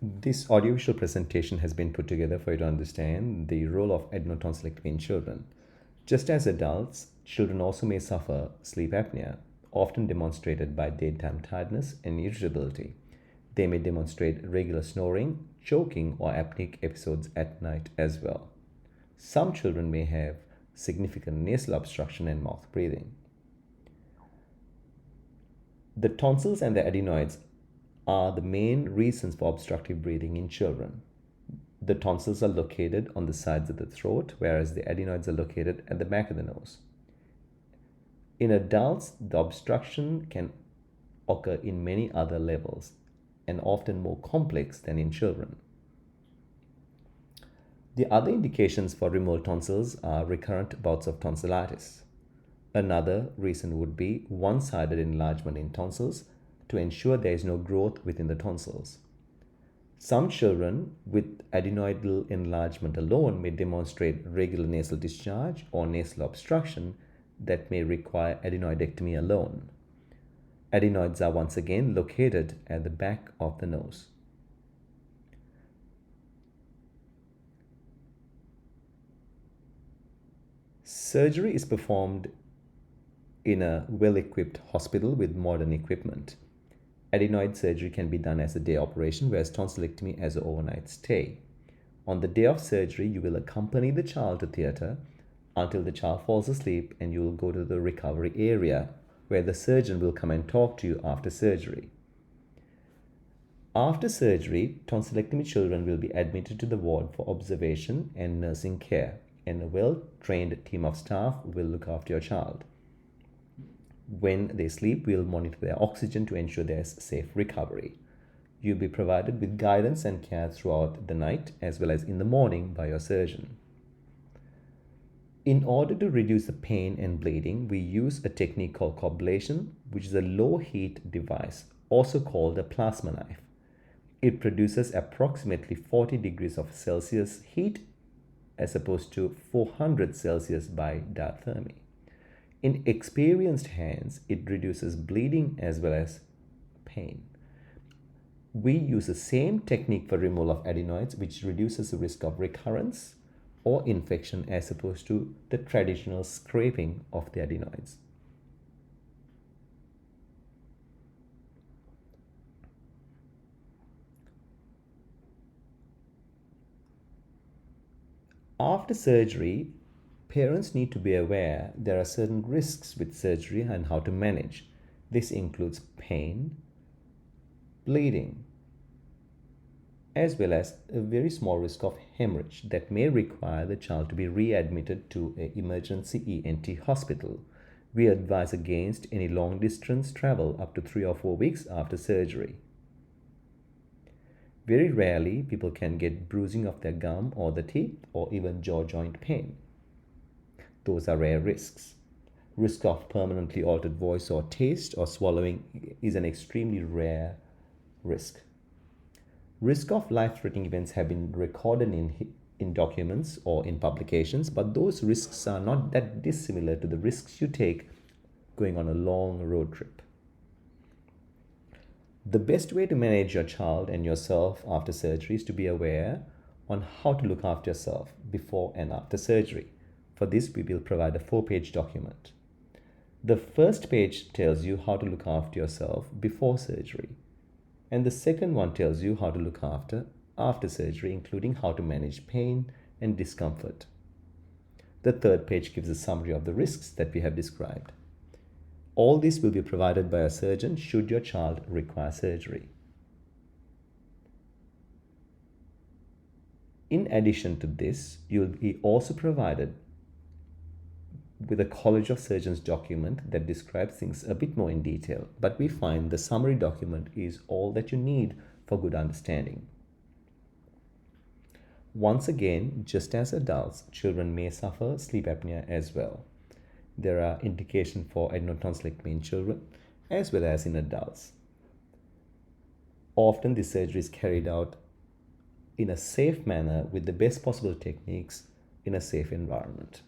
This audiovisual presentation has been put together for you to understand the role of adenotonsillectomy in children. Just as adults, children also may suffer sleep apnea, often demonstrated by daytime tiredness and irritability. They may demonstrate regular snoring, choking, or apneic episodes at night as well. Some children may have significant nasal obstruction and mouth breathing. The tonsils and the adenoids are the main reasons for obstructive breathing in children. The tonsils are located on the sides of the throat, whereas the adenoids are located at the back of the nose. In adults, the obstruction can occur in many other levels and often more complex than in children. The other indications for removed tonsils are recurrent bouts of tonsillitis. Another reason would be one-sided enlargement in tonsils to ensure there is no growth within the tonsils. Some children with adenoidal enlargement alone may demonstrate regular nasal discharge or nasal obstruction that may require adenoidectomy alone. Adenoids are once again located at the back of the nose. Surgery is performed in a well-equipped hospital with modern equipment. Adenoid surgery can be done as a day operation, whereas tonsillectomy as an overnight stay. On the day of surgery, you will accompany the child to theatre until the child falls asleep, and you will go to the recovery area where the surgeon will come and talk to you after surgery. After surgery, tonsillectomy children will be admitted to the ward for observation and nursing care, and a well-trained team of staff will look after your child. When they sleep, we'll monitor their oxygen to ensure there's safe recovery. You'll be provided with guidance and care throughout the night as well as in the morning by your surgeon. In order to reduce the pain and bleeding, we use a technique called coblation, which is a low heat device, also called a plasma knife. It produces approximately 40 degrees of Celsius heat as opposed to 400 Celsius by diathermy. In experienced hands, it reduces bleeding as well as pain. We use the same technique for removal of adenoids, which reduces the risk of recurrence or infection as opposed to the traditional scraping of the adenoids. After surgery, parents need to be aware there are certain risks with surgery and how to manage. This includes pain, bleeding, as well as a very small risk of hemorrhage that may require the child to be readmitted to an emergency ENT hospital. We advise against any long distance travel up to 3 or 4 weeks after surgery. Very rarely, people can get bruising of their gum or the teeth or even jaw joint pain. Those are rare risks. Risk of permanently altered voice or taste or swallowing is an extremely rare risk. Risk of life-threatening events have been recorded in documents or in publications, but those risks are not that dissimilar to the risks you take going on a long road trip. The best way to manage your child and yourself after surgery is to be aware on how to look after yourself before and after surgery. For this, we will provide a 4-page document. The first page tells you how to look after yourself before surgery, and the second one tells you how to look after surgery, including how to manage pain and discomfort. The third page gives a summary of the risks that we have described. All this will be provided by a surgeon should your child require surgery. In addition to this, you will be also provided with a College of Surgeons document that describes things a bit more in detail, but we find the summary document is all that you need for good understanding. Once again, just as adults, children may suffer sleep apnea as well. There are indications for adenotonsillectomy in children as well as in adults. Often this surgery is carried out in a safe manner with the best possible techniques in a safe environment.